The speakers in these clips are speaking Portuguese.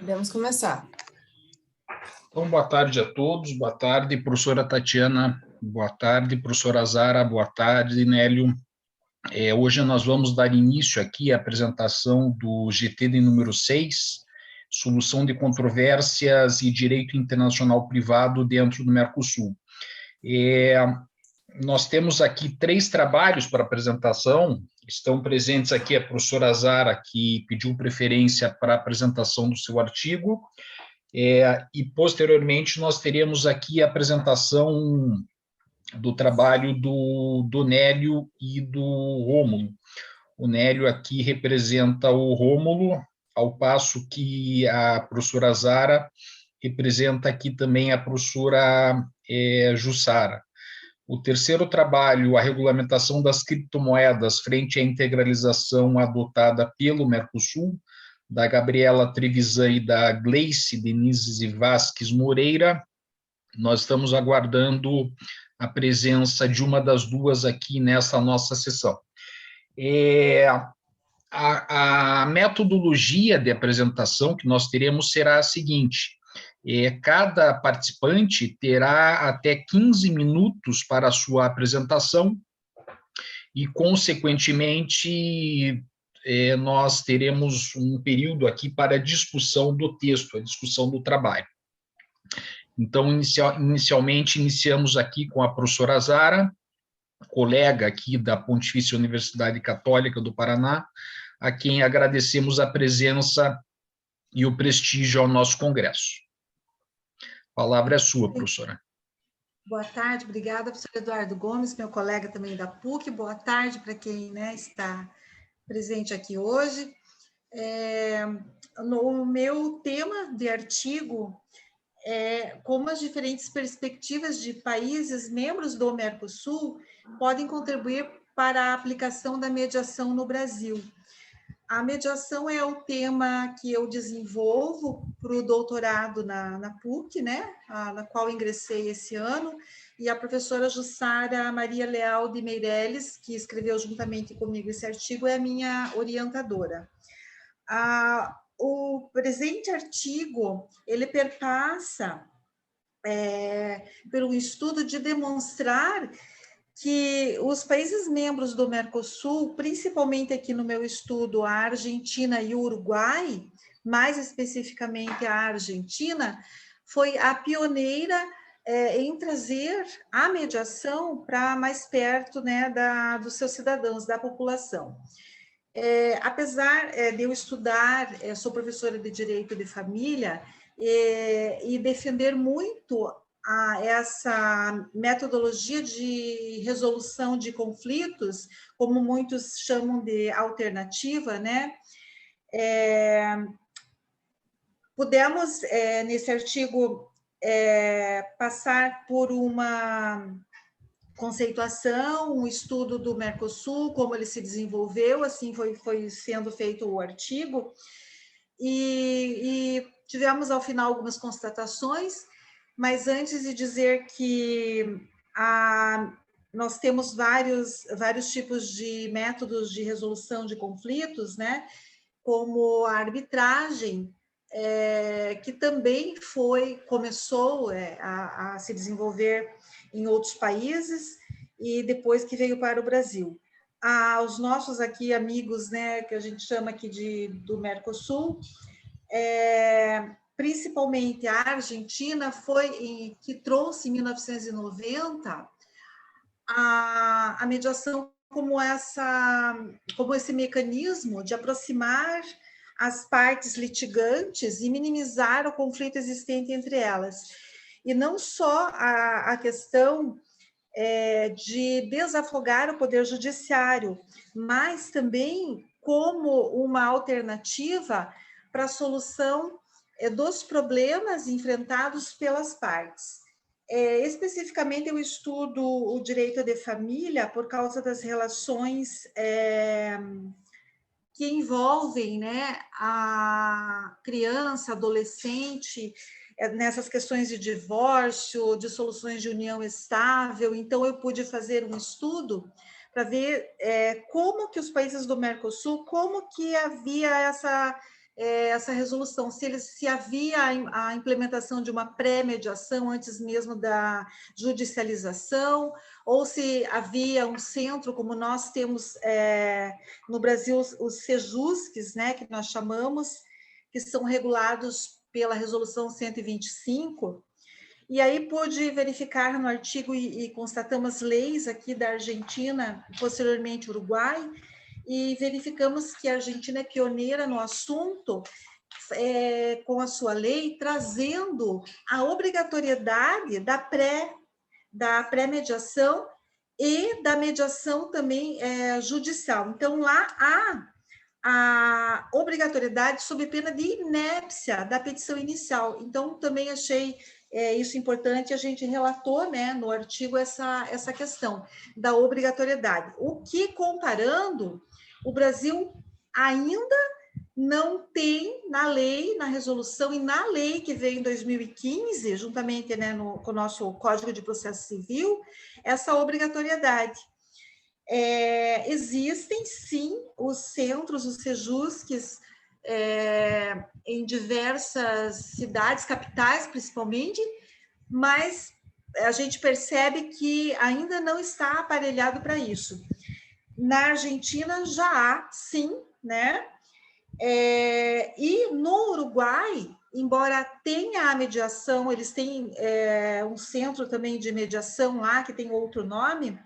Podemos começar. Então, boa tarde a todos, boa tarde, professora Tatiana, boa tarde, professora Zara, boa tarde, Nélio. Hoje nós vamos dar início aqui à apresentação do GT de número 6, Solução de Controvérsias e Direito Internacional Privado dentro do Mercosul. Nós temos aqui 3 trabalhos para apresentação, estão presentes aqui a professora Zara, que pediu preferência para a apresentação do seu artigo, e posteriormente nós teremos aqui a apresentação do trabalho do Nélio e do Rômulo. O Nélio aqui representa o Rômulo, ao passo que a professora Zara representa aqui também a professora Jussara. O terceiro trabalho, a regulamentação das criptomoedas frente à integralização adotada pelo Mercosul, da Gabriela Trevisan e da Gleice Denise Vasques Moreira. Nós estamos aguardando a presença de uma das duas aqui nessa nossa sessão. A metodologia de apresentação que nós teremos será a seguinte: cada participante terá até 15 minutos para a sua apresentação e, consequentemente, nós teremos um período aqui para a discussão do texto, a discussão do trabalho. Então, inicialmente, iniciamos aqui com a professora Zara, colega aqui da Pontifícia Universidade Católica do Paraná, a quem agradecemos a presença e o prestígio ao nosso congresso. A palavra é sua, professora. Boa tarde, obrigada, professor Eduardo Gomes, meu colega também da PUC. Boa tarde para quem está presente aqui hoje. No meu tema de artigo é como as diferentes perspectivas de países membros do Mercosul podem contribuir para a aplicação da mediação no Brasil. A mediação é o tema que eu desenvolvo para o doutorado na PUC, na qual ingressei esse ano, e a professora Jussara Maria Leal de Meirelles, que escreveu juntamente comigo esse artigo, é a minha orientadora. O presente artigo, ele perpassa pelo estudo de demonstrar que os países membros do Mercosul, principalmente aqui no meu estudo, a Argentina e o Uruguai, mais especificamente a Argentina, foi a pioneira em trazer a mediação para mais perto dos seus cidadãos, da população. Apesar de eu estudar, sou professora de Direito de Família, e defender muito essa metodologia de resolução de conflitos, como muitos chamam de alternativa, pudemos, nesse artigo, passar por uma conceituação, um estudo do Mercosul, como ele se desenvolveu, assim foi sendo feito o artigo, e tivemos, ao final, algumas constatações. Mas antes de dizer que nós temos vários tipos de métodos de resolução de conflitos, como a arbitragem, que também começou a se desenvolver em outros países e depois que veio para o Brasil. Os nossos aqui amigos, que a gente chama aqui do Mercosul, principalmente a Argentina, foi que trouxe em 1990 a mediação como esse mecanismo de aproximar as partes litigantes e minimizar o conflito existente entre elas. E não só a questão de desafogar o poder judiciário, mas também como uma alternativa para a solução dos problemas enfrentados pelas partes. Especificamente, eu estudo o direito de família por causa das relações que envolvem a criança, adolescente, nessas questões de divórcio, de soluções de união estável. Então, eu pude fazer um estudo para ver como que os países do Mercosul, como que havia essa resolução, se havia a implementação de uma pré-mediação antes mesmo da judicialização, ou se havia um centro, como nós temos no Brasil, os sejusques, né, que nós chamamos, que são regulados pela Resolução 125, e aí pude verificar no artigo e constatamos leis aqui da Argentina, posteriormente Uruguai, e verificamos que a Argentina é pioneira no assunto, com a sua lei, trazendo a obrigatoriedade da pré-mediação e da mediação também judicial. Então, lá há a obrigatoriedade sob pena de inépcia da petição inicial. Então, também achei isso importante, a gente relatou, né, no artigo essa questão da obrigatoriedade. O que, comparando, o Brasil ainda não tem na lei, na resolução e na lei que veio em 2015, juntamente, né, com o nosso Código de Processo Civil, essa obrigatoriedade. Existem, sim, os centros, os sejusques, em diversas cidades, capitais principalmente, mas a gente percebe que ainda não está aparelhado para isso. Na Argentina já há, sim, né? E no Uruguai, embora tenha a mediação, eles têm um centro também de mediação lá, que tem outro nome,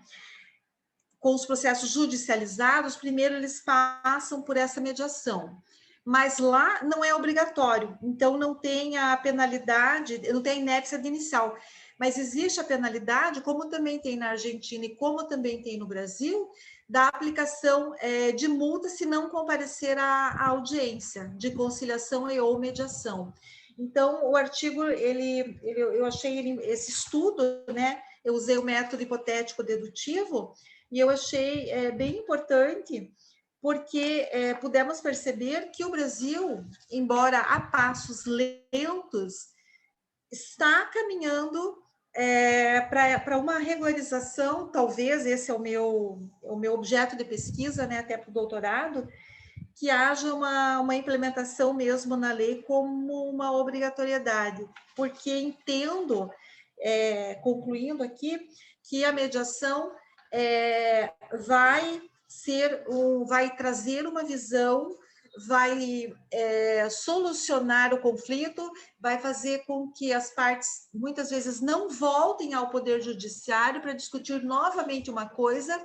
com os processos judicializados, primeiro eles passam por essa mediação. Mas lá não é obrigatório, então não tem a penalidade, não tem a inépcia de inicial. Mas existe a penalidade, como também tem na Argentina e como também tem no Brasil, da aplicação de multa se não comparecer à audiência de conciliação e ou mediação. Então, o artigo, eu achei esse estudo, né? Eu usei o método hipotético dedutivo, e eu achei bem importante, porque pudemos perceber que o Brasil, embora a passos lentos, está caminhando para uma regularização, talvez esse é o meu objeto de pesquisa, né, até para o doutorado, que haja uma implementação mesmo na lei como uma obrigatoriedade, porque entendo, concluindo aqui, que a mediação vai trazer uma visão, vai solucionar o conflito, vai fazer com que as partes, muitas vezes, não voltem ao Poder Judiciário para discutir novamente uma coisa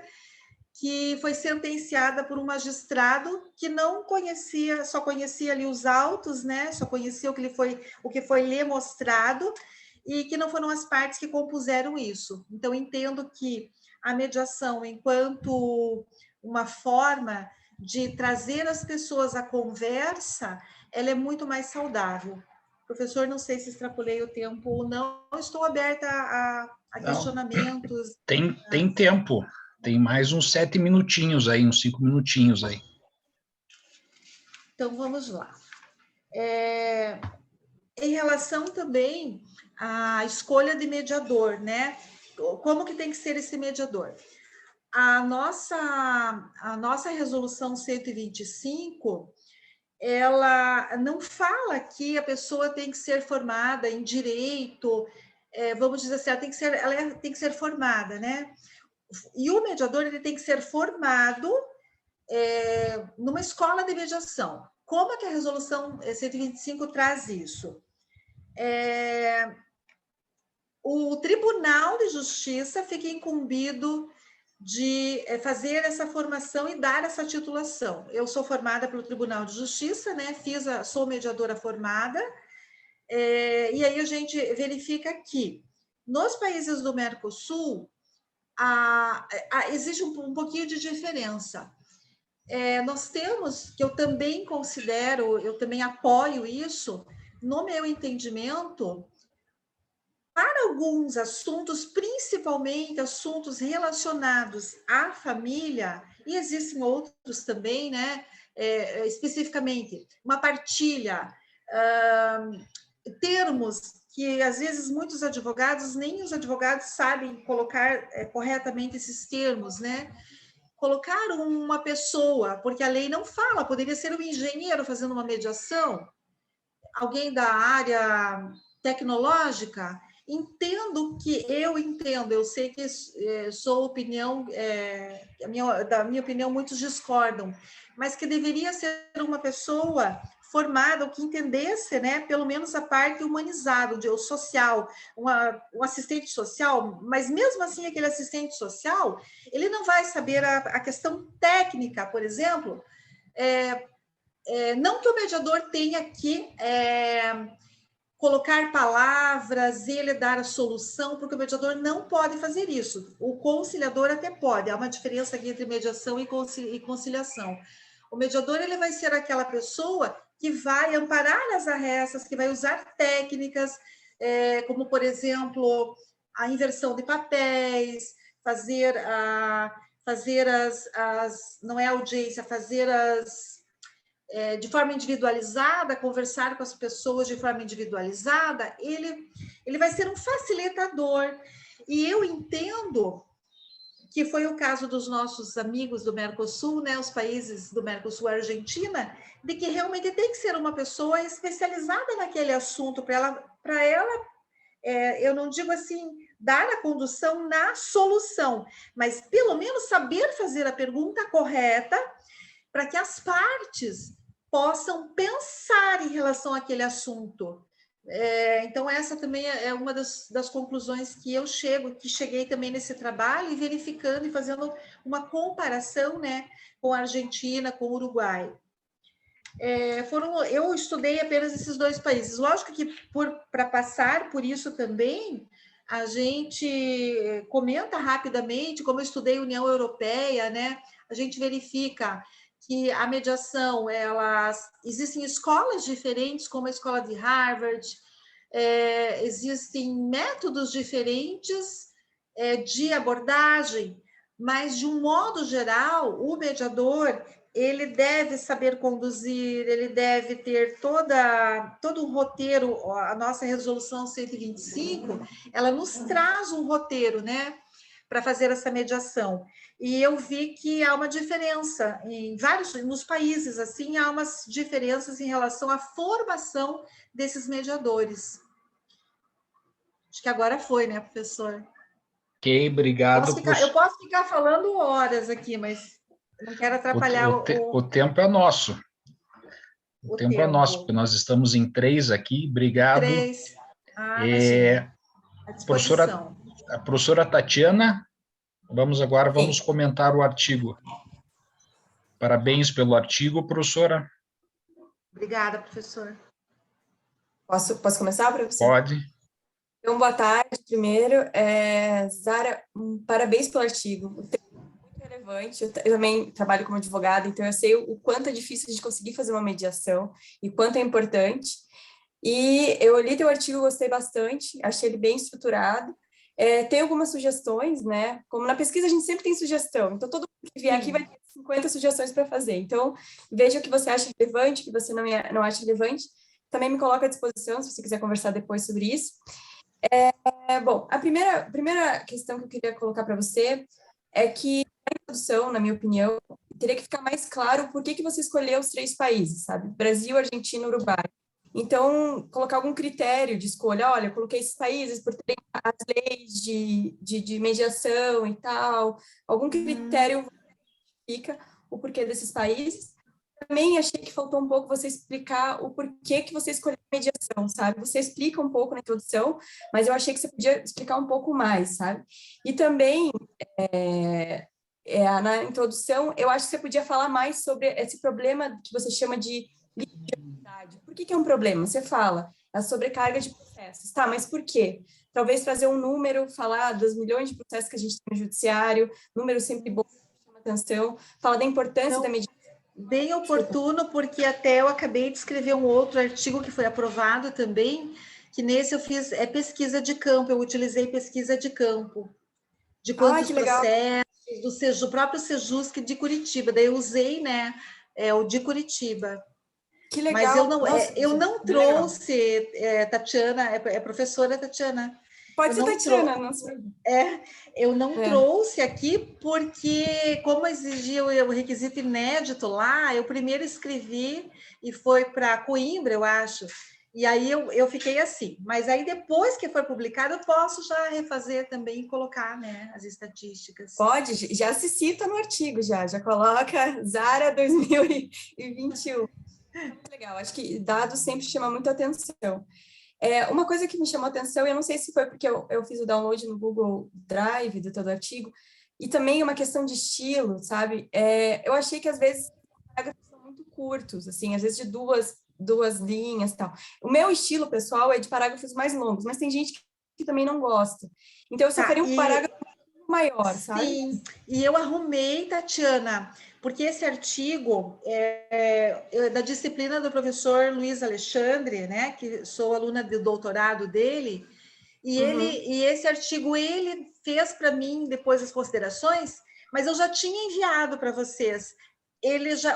que foi sentenciada por um magistrado que não conhecia, só conhecia ali os autos, né? Só conhecia o que foi lhe mostrado, e que não foram as partes que compuseram isso. Então, entendo que a mediação, enquanto uma forma de trazer as pessoas à conversa, ela é muito mais saudável. Professor, não sei se extrapolei o tempo ou não, estou aberta a questionamentos. Tem tempo, tem mais uns 7 minutinhos aí, uns 5 minutinhos aí. Então, vamos lá. Em relação também à escolha de mediador, né? Como que tem que ser esse mediador? A nossa resolução 125, ela não fala que a pessoa tem que ser formada em direito, vamos dizer assim, ela tem que ser formada, né? E o mediador, ele tem que ser formado numa escola de mediação. Como é que a resolução 125 traz isso? O Tribunal de Justiça fica incumbido de fazer essa formação e dar essa titulação. Eu sou formada pelo Tribunal de Justiça, né? Sou mediadora formada, e aí a gente verifica que nos países do Mercosul existe um pouquinho de diferença. Nós temos, que eu também considero, eu também apoio isso, no meu entendimento, para alguns assuntos, principalmente assuntos relacionados à família, e existem outros também, né? Especificamente, uma partilha, termos que, às vezes, muitos advogados, nem os advogados sabem colocar corretamente esses termos, né? colocar uma pessoa, porque a lei não fala, poderia ser um engenheiro fazendo uma mediação, alguém da área tecnológica. Eu sei que sou opinião, da minha opinião, muitos discordam, mas que deveria ser uma pessoa formada, ou que entendesse, né, pelo menos a parte humanizada, o social, um assistente social, mas mesmo assim aquele assistente social, ele não vai saber a questão técnica, por exemplo, não que o mediador tenha que colocar palavras, ele dar a solução, porque o mediador não pode fazer isso. O conciliador até pode, há uma diferença aqui entre mediação e conciliação. O mediador, ele vai ser aquela pessoa que vai amparar as arrestas, que vai usar técnicas, como, por exemplo, a inversão de papéis, fazer não é audiência, fazer de forma individualizada, conversar com as pessoas de forma individualizada, ele vai ser um facilitador. E eu entendo que foi o caso dos nossos amigos do Mercosul, né, os países do Mercosul, a Argentina, de que realmente tem que ser uma pessoa especializada naquele assunto, para ela, eu não digo assim, dar a condução na solução, mas pelo menos saber fazer a pergunta correta, para que as partes possam pensar em relação àquele assunto. Então, essa também é uma das conclusões que eu cheguei também nesse trabalho, e verificando e fazendo uma comparação, né, com a Argentina, com o Uruguai. Eu estudei apenas esses dois países. Lógico que, para passar por isso também, a gente comenta rapidamente, como eu estudei União Europeia, né, a gente verifica que a mediação, existem escolas diferentes, como a escola de Harvard, existem métodos diferentes de abordagem, mas, de um modo geral, o mediador, ele deve saber conduzir, ele deve ter todo um roteiro. A nossa resolução 125, ela nos traz um roteiro, né, para fazer essa mediação. E eu vi que há uma diferença nos países, assim, há umas diferenças em relação à formação desses mediadores. Acho que agora foi, né, professor? Ok, obrigado. Eu posso ficar falando horas aqui, mas não quero atrapalhar o tempo é nosso. O tempo é nosso, porque nós estamos em 3 aqui. Obrigado. 3. À disposição. A professora Tatiana, vamos comentar o artigo. Parabéns pelo artigo, professora. Obrigada, professor. Posso começar, professor? Pode. Então, boa tarde, primeiro. Zara, parabéns pelo artigo. O tema é muito relevante. Eu também trabalho como advogada, então eu sei o quanto é difícil de conseguir fazer uma mediação e quanto é importante. E eu li teu artigo, gostei bastante, achei ele bem estruturado. Tem algumas sugestões, né? Como na pesquisa a gente sempre tem sugestão, então todo mundo que vier aqui vai ter 50 sugestões para fazer. Então, veja o que você acha relevante, o que você não acha relevante. Também me coloca à disposição, se você quiser conversar depois sobre isso. Bom, a primeira questão que eu queria colocar para você é que, na introdução, na minha opinião, teria que ficar mais claro por que você escolheu os 3 países, sabe? Brasil, Argentina e Uruguai. Então, colocar algum critério de escolha. Olha, eu coloquei esses países por terem as leis de mediação e tal. Algum critério fica o porquê desses países. Também achei que faltou um pouco você explicar o porquê que você escolheu a mediação, sabe? Você explica um pouco na introdução, mas eu achei que você podia explicar um pouco mais, sabe? E também, na introdução, eu acho que você podia falar mais sobre esse problema que você chama de litigiosidade. Por que é um problema? Você fala a sobrecarga de processos. Tá, mas por quê? Talvez trazer um número, falar dos milhões de processos que a gente tem no judiciário, número sempre bom, chama atenção, fala da importância da mediação. Bem oportuno, porque até eu acabei de escrever um outro artigo que foi aprovado também, que nesse eu fiz pesquisa de campo, eu utilizei pesquisa de campo, de quantos processos, do próprio Sejusc de Curitiba, daí eu usei, né, o de Curitiba. Que legal. Mas eu não trouxe, Tatiana, professora Tatiana, Pode Eu ser não Tatiana, não sei. eu não trouxe aqui porque, como exigia o requisito inédito lá, eu primeiro escrevi e foi para Coimbra, eu acho. E aí eu fiquei assim. Mas aí depois que foi publicado, eu posso já refazer também e colocar, né, as estatísticas. Pode, já se cita no artigo, já coloca Zara 2021. Muito legal, acho que dados sempre chamam muita atenção. Uma coisa que me chamou atenção, e eu não sei se foi porque eu fiz o download no Google Drive do todo artigo, e também uma questão de estilo, sabe? Eu achei que às vezes os parágrafos são muito curtos, assim, às vezes de duas linhas e tal. O meu estilo, pessoal, é de parágrafos mais longos, mas tem gente que também não gosta. Então, eu só Tá, faria um parágrafo maior, sabe? sim, e eu arrumei, Tatiana, porque esse artigo da disciplina do professor Luiz Alexandre, né, que sou aluna do doutorado dele, e esse artigo ele fez para mim depois as considerações, mas eu já tinha enviado para vocês.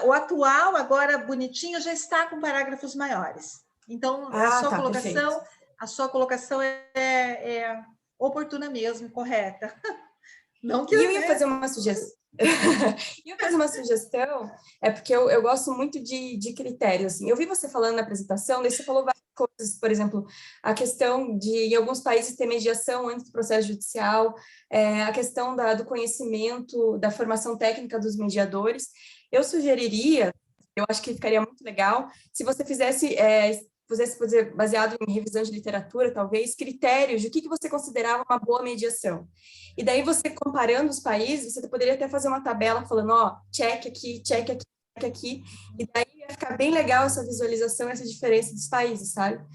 O atual, agora bonitinho, já está com parágrafos maiores. Então, Tá, perfeito. a sua colocação é oportuna mesmo, correta. Não que, E eu ia né? fazer uma sugestão. Eu fazer uma sugestão, porque eu gosto muito de critérios. Assim. Eu vi você falando na apresentação, daí você falou várias coisas, por exemplo, a questão de, em alguns países, ter mediação antes do processo judicial, a questão do conhecimento, da formação técnica dos mediadores. Eu sugeriria, eu acho que ficaria muito legal, se você fizesse baseado em revisão de literatura, talvez, critérios de o que você considerava uma boa mediação. E daí você, comparando os países, você poderia até fazer uma tabela falando, ó, check aqui, check aqui, check aqui, e daí ia ficar bem legal essa visualização, essa diferença dos países, sabe?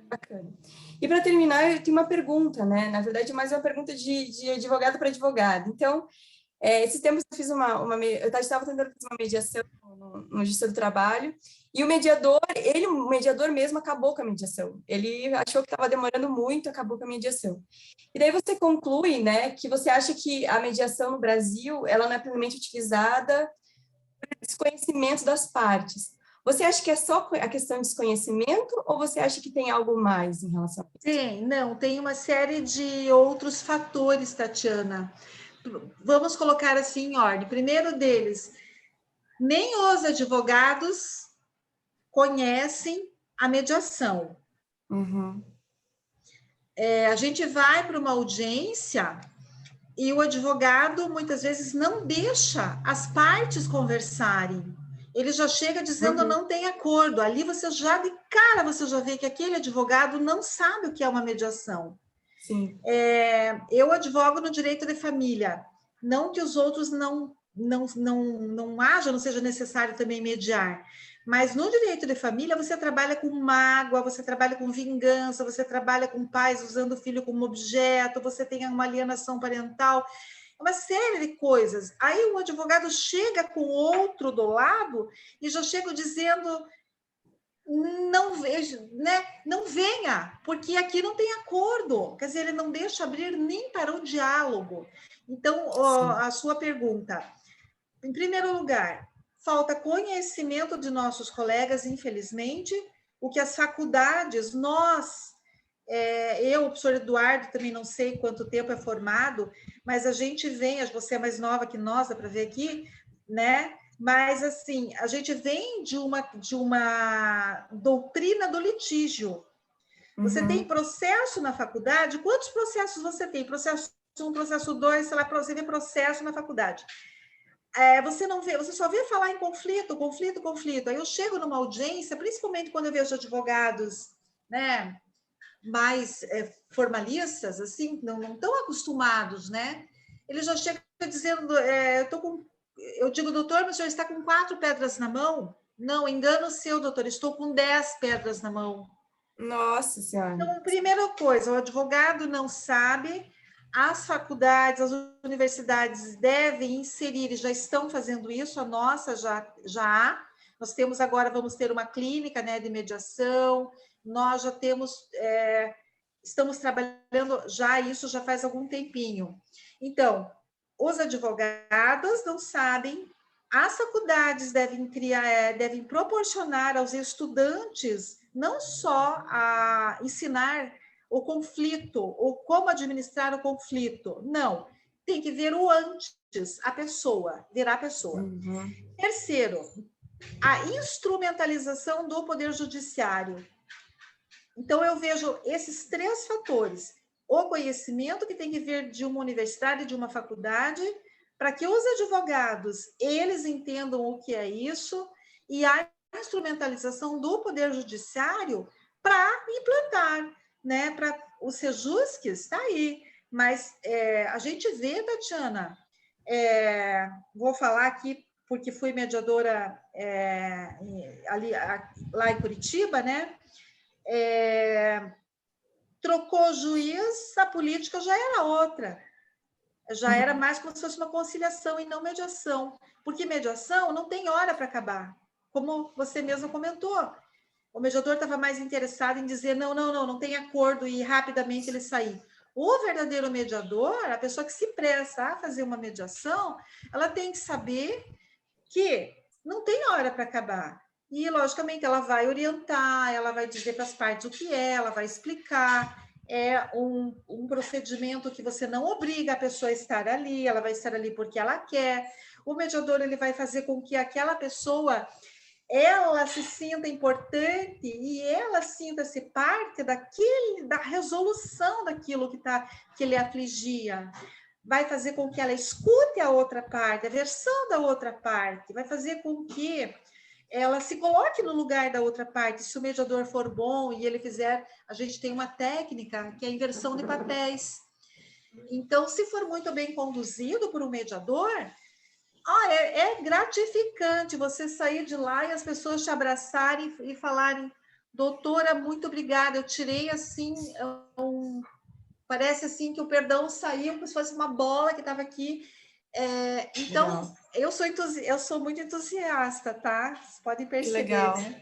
Bacana. E para terminar, eu tenho uma pergunta, né? Na verdade, mais uma pergunta de advogado para advogado. Então, esses tempos eu fiz eu estava tentando fazer uma mediação no Justiça do Trabalho, e o mediador mesmo acabou com a mediação. Ele achou que estava demorando muito, acabou com a mediação. E daí você conclui, né, que você acha que a mediação no Brasil, ela não é plenamente utilizada por desconhecimento das partes. Você acha que é só a questão de desconhecimento, ou você acha que tem algo mais em relação a isso? Tem uma série de outros fatores, Tatiana. Vamos colocar assim em ordem. Primeiro deles, nem os advogados conhecem a mediação. A gente vai para uma audiência e o advogado muitas vezes não deixa as partes conversarem. Ele já chega dizendo não tem acordo. Ali você já de cara você já vê que aquele advogado não sabe o que é uma mediação. Sim. Eu advogo no direito de família. Não que os outros não haja, não seja necessário também mediar. Mas no direito de família, você trabalha com mágoa, você trabalha com vingança, você trabalha com pais usando o filho como objeto, você tem uma alienação parental, uma série de coisas. Aí o advogado chega com outro do lado e já chega dizendo não vejo, né? Não venha, porque aqui não tem acordo. Quer dizer, ele não deixa abrir nem para o diálogo. Então, a sua pergunta, em primeiro lugar, falta conhecimento de nossos colegas, infelizmente, o que as faculdades, eu, o professor Eduardo, também não sei quanto tempo é formado, mas a gente vem, você é mais nova que nós, dá para ver aqui, né? Mas, assim, a gente vem de uma doutrina do litígio. Você tem processo na faculdade? Quantos processos você tem? Processo 1, processo 2, sei lá, você vê processo na faculdade. Você só vê falar em conflito. Aí eu chego numa audiência, principalmente quando eu vejo advogados, né, mais formalistas, assim, não estão acostumados, né? Ele já chega dizendo, eu digo, doutor, mas o senhor está com 4 pedras na mão? Não, engano seu, doutor, estou com 10 pedras na mão. Nossa Senhora. Então, primeira coisa, o advogado não sabe, as faculdades, as universidades devem inserir, e já estão fazendo isso, a nossa já há. Nós temos agora, vamos ter uma clínica, né, de mediação, nós já temos, estamos trabalhando já isso já faz algum tempinho. Então, os advogados não sabem, as faculdades devem proporcionar aos estudantes não só a ensinar o conflito, ou como administrar o conflito. Não, tem que ver o antes, a pessoa, virar a pessoa. Uhum. Terceiro, a instrumentalização do poder judiciário. Então, eu vejo esses 3 fatores. O conhecimento, que tem que vir de uma universidade, de uma faculdade, para que os advogados, eles entendam o que é isso, e a instrumentalização do poder judiciário para implantar, né? Para o Sejusc está aí. Mas a gente vê, Tatiana, vou falar aqui, porque fui mediadora ali, lá em Curitiba, né? Trocou juiz, a política já era outra. Já era mais como se fosse uma conciliação e não mediação. Porque mediação não tem hora para acabar. Como você mesmo comentou. O mediador estava mais interessado em dizer não tem acordo e rapidamente ele sair. O verdadeiro mediador, a pessoa que se presta a fazer uma mediação, ela tem que saber que não tem hora para acabar. E, logicamente, ela vai orientar, ela vai dizer para as partes o que é, ela vai explicar. É um procedimento que você não obriga a pessoa a estar ali, ela vai estar ali porque ela quer. O mediador, ele vai fazer com que aquela pessoa, ela se sinta importante e ela sinta-se parte da resolução daquilo que lhe afligia. Vai fazer com que ela escute a outra parte, a versão da outra parte, vai fazer com que ela se coloque no lugar da outra parte. Se o mediador for bom e ele fizer, a gente tem uma técnica que é a inversão de papéis. Então, se for muito bem conduzido por um mediador, é gratificante você sair de lá e as pessoas te abraçarem e falarem: doutora, muito obrigada, eu tirei assim, parece assim que o perdão saiu como se fosse uma bola que estava aqui. Então, eu sou muito entusiasta, tá? Vocês podem perceber, né?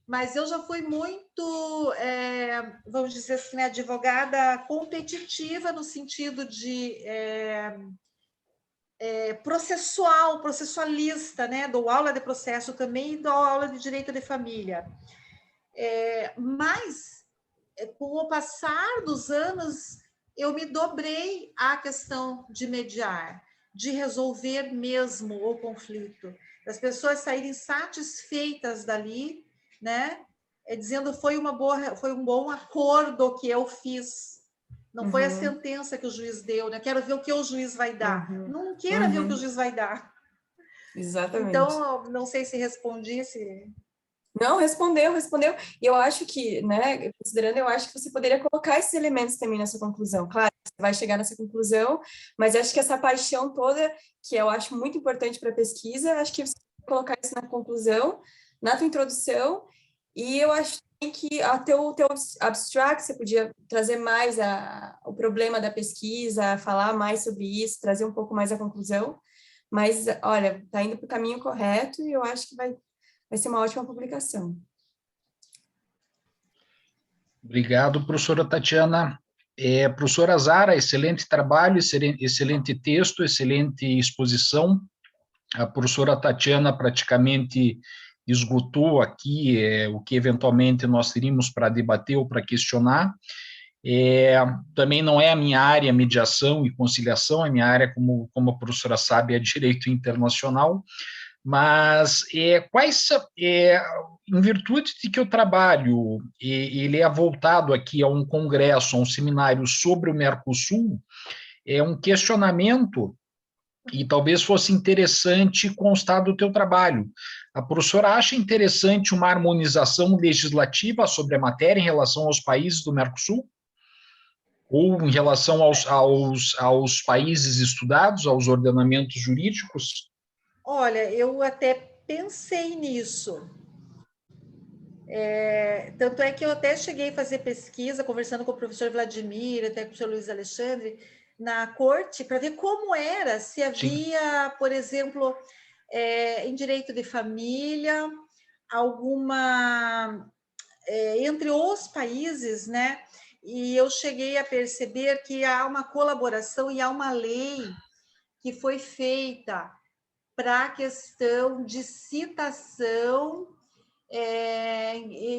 Mas eu já fui muito, vamos dizer assim, né, advogada competitiva no sentido de processualista, né? Dou aula de processo também e dou aula de direito de família. Mas, com o passar dos anos, eu me dobrei à questão de mediar, de resolver mesmo o conflito, das pessoas saírem satisfeitas dali, né? Dizendo foi um bom acordo que eu fiz. Não foi a sentença que o juiz deu, né? Quero ver o que o juiz vai dar. Não queira ver o que o juiz vai dar. Exatamente. Então, não sei se respondi, se... Não, respondeu. E eu acho que, né, considerando, eu acho que você poderia colocar esses elementos também nessa conclusão. Claro, você vai chegar nessa conclusão, mas acho que essa paixão toda, que eu acho muito importante para a pesquisa, acho que você pode colocar isso na conclusão, na tua introdução, e eu acho que até o teu abstract, você podia trazer mais o problema da pesquisa, falar mais sobre isso, trazer um pouco mais a conclusão, mas, olha, está indo para o caminho correto e eu acho que vai ser uma ótima publicação. Obrigado, professora Tatiana. Professora Zara, excelente trabalho, excelente texto, excelente exposição. A professora Tatiana praticamente esgotou aqui o que eventualmente nós teríamos para debater ou para questionar. Também não é a minha área, mediação e conciliação, a minha área, como a professora sabe, é direito internacional, mas em virtude de que o trabalho ele é voltado aqui a um congresso, a um seminário sobre o Mercosul, é um questionamento e talvez fosse interessante constar do teu trabalho. A professora acha interessante uma harmonização legislativa sobre a matéria em relação aos países do Mercosul? Ou em relação aos países estudados, aos ordenamentos jurídicos? Olha, eu até pensei nisso. Tanto é que eu até cheguei a fazer pesquisa, conversando com o professor Vladimir, até com o professor Luiz Alexandre, na corte, para ver como era, se havia, por exemplo, em direito de família, alguma... entre os países, né? E eu cheguei a perceber que há uma colaboração e há uma lei que foi feita para a questão de citação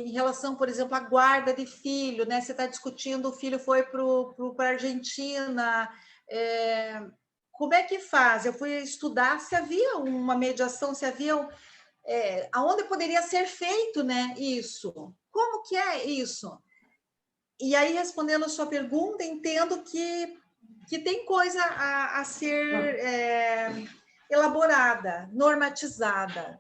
em relação, por exemplo, à guarda de filho, né? Você está discutindo, o filho foi para a Argentina, como é que faz? Eu fui estudar se havia uma mediação, se havia aonde poderia ser feito, né, isso. Como que é isso? E aí, respondendo a sua pergunta, entendo que tem coisa a ser elaborada, normatizada.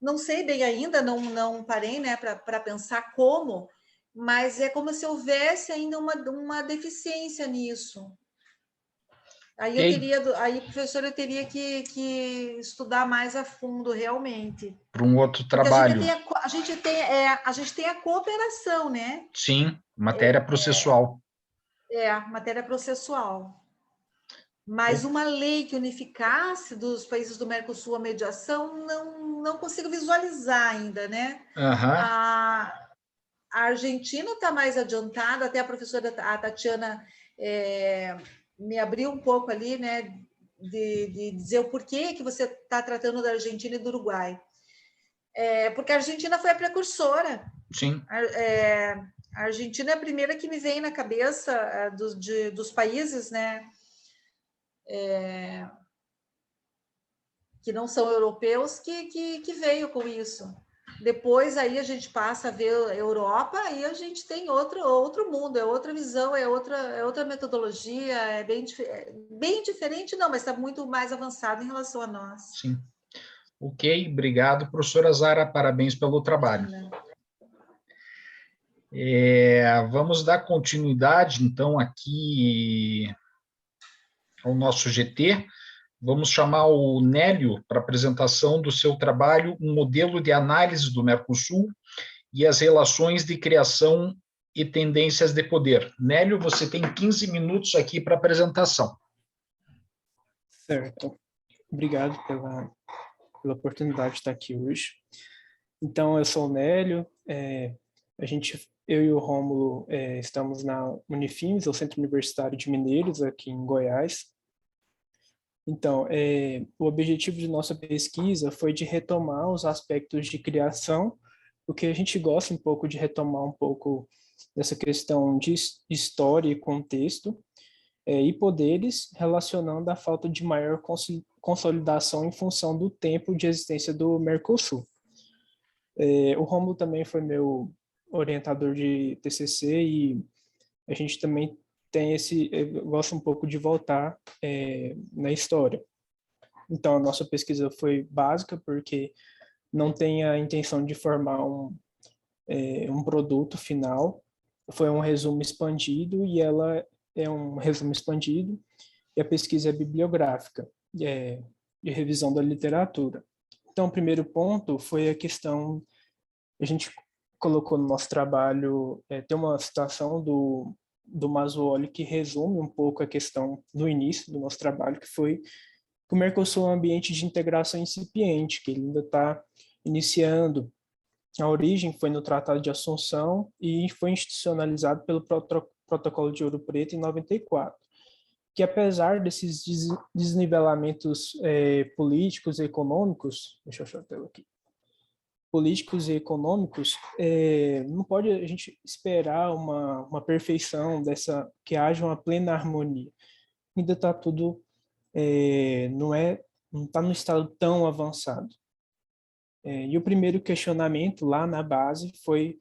Não sei bem ainda, não parei, né, para pensar como, mas é como se houvesse ainda uma deficiência nisso. Aí, professor, eu teria que estudar mais a fundo, realmente. Para um outro Porque trabalho. a gente tem a cooperação, né? Sim, matéria processual. Matéria processual. Mas uma lei que unificasse dos países do Mercosul a mediação, não consigo visualizar ainda, né? Uhum. A Argentina está mais adiantada, até a professora Tatiana me abriu um pouco ali, né, de dizer o porquê que você está tratando da Argentina e do Uruguai. Porque a Argentina foi a precursora. Sim. A Argentina é a primeira que me vem na cabeça dos países, né, que não são europeus, que veio com isso. Depois aí a gente passa a ver a Europa e a gente tem outro mundo, é outra visão, é outra metodologia, é bem diferente, não, mas está muito mais avançado em relação a nós. Sim. Ok, obrigado, professora Zara, parabéns pelo trabalho. Vamos dar continuidade, então, aqui ao nosso GT. Vamos chamar o Nélio para apresentação do seu trabalho, um modelo de análise do Mercosul e as relações de criação e tendências de poder. Nélio, você tem 15 minutos aqui para apresentação. Certo. Obrigado pela oportunidade de estar aqui hoje. Então, eu sou o Nélio, eu e o Rômulo estamos na Unifins, o Centro Universitário de Mineiros, aqui em Goiás. Então, o objetivo de nossa pesquisa foi de retomar os aspectos de criação, porque a gente gosta um pouco de retomar um pouco dessa questão de história e contexto, e poderes, relacionando a falta de maior consolidação em função do tempo de existência do Mercosul. O Rômulo também foi meu orientador de TCC e a gente também gosta um pouco de voltar na história. Então, a nossa pesquisa foi básica, porque não tem a intenção de formar um produto final. Foi um resumo expandido e ela é um resumo expandido e a pesquisa é bibliográfica, de revisão da literatura. Então, o primeiro ponto foi a questão, a gente colocou no nosso trabalho, tem uma citação do Mazzuoli que resume um pouco a questão no início do nosso trabalho, que foi que o Mercosul é um ambiente de integração incipiente, que ele ainda está iniciando. A origem foi no Tratado de Assunção e foi institucionalizado pelo Protocolo de Ouro Preto em 94, que apesar desses desnivelamentos políticos e econômicos, deixa eu achar a tela aqui, políticos e econômicos, não pode a gente esperar uma perfeição que haja uma plena harmonia. Ainda está tudo, não está no estado tão avançado. E o primeiro questionamento lá na base foi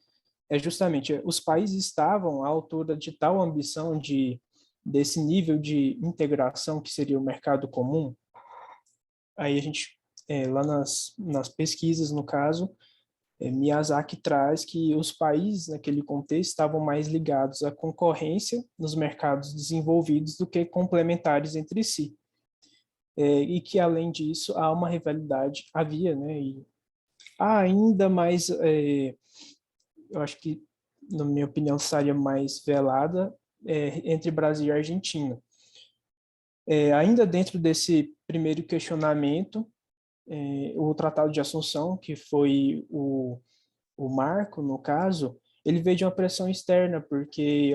justamente, os países estavam à altura de tal ambição desse nível de integração que seria o mercado comum? Aí a gente, lá nas pesquisas, no caso, Miyazaki traz que os países naquele contexto estavam mais ligados à concorrência nos mercados desenvolvidos do que complementares entre si. E que, além disso, há uma rivalidade, havia, né, e há ainda mais, eu acho que, na minha opinião, estaria mais velada entre Brasil e Argentina. Ainda dentro desse primeiro questionamento, o Tratado de Assunção, que foi o marco, no caso, ele veio de uma pressão externa, porque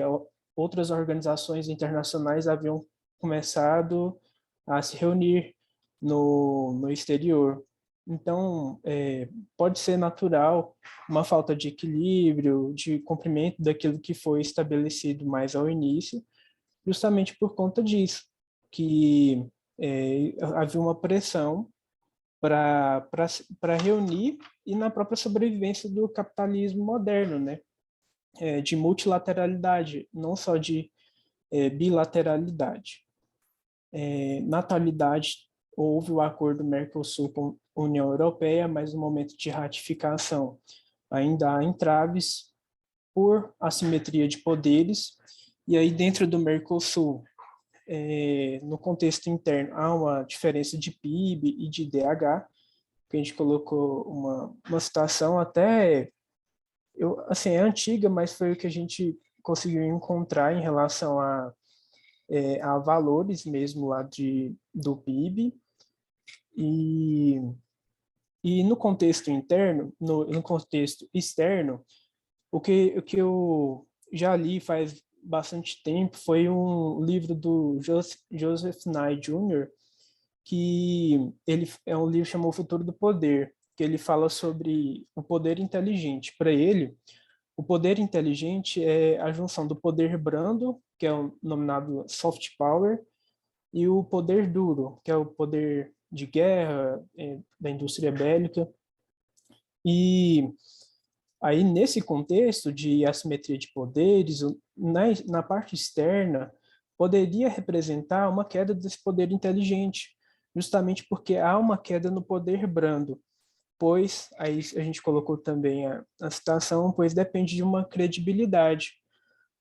outras organizações internacionais haviam começado a se reunir no exterior. Então, pode ser natural uma falta de equilíbrio, de cumprimento daquilo que foi estabelecido mais ao início, justamente por conta disso, que havia uma pressão para reunir e na própria sobrevivência do capitalismo moderno, né? De multilateralidade, não só de bilateralidade. Na atualidade, houve o acordo Mercosul com a União Europeia, mas no momento de ratificação ainda há entraves por assimetria de poderes, e aí dentro do Mercosul, no contexto interno, há uma diferença de PIB e de DH, que a gente colocou uma situação até, assim, é antiga, mas foi o que a gente conseguiu encontrar em relação a valores mesmo lá do PIB, e no contexto interno, no contexto externo, o que eu já li faz bastante tempo foi um livro do Joseph Nye Jr., que ele é um livro chamado O Futuro do Poder, que ele fala sobre o poder inteligente. Para ele, o poder inteligente é a junção do poder brando, que é o nominado soft power, e o poder duro, que é o poder de guerra, da indústria bélica. E aí, nesse contexto de assimetria de poderes, na parte externa, poderia representar uma queda desse poder inteligente, justamente porque há uma queda no poder brando, pois, aí a gente colocou também a citação, pois depende de uma credibilidade.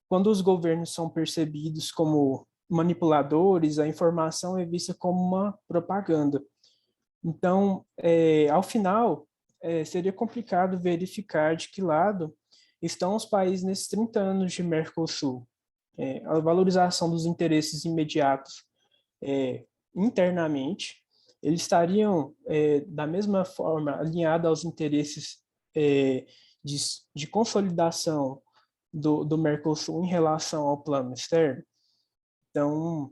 Quando os governos são percebidos como manipuladores, a informação é vista como uma propaganda. Então, ao final, seria complicado verificar de que lado estão os países nesses 30 anos de Mercosul. A valorização dos interesses imediatos internamente, eles estariam, da mesma forma, alinhados aos interesses de consolidação do Mercosul em relação ao plano externo. Então,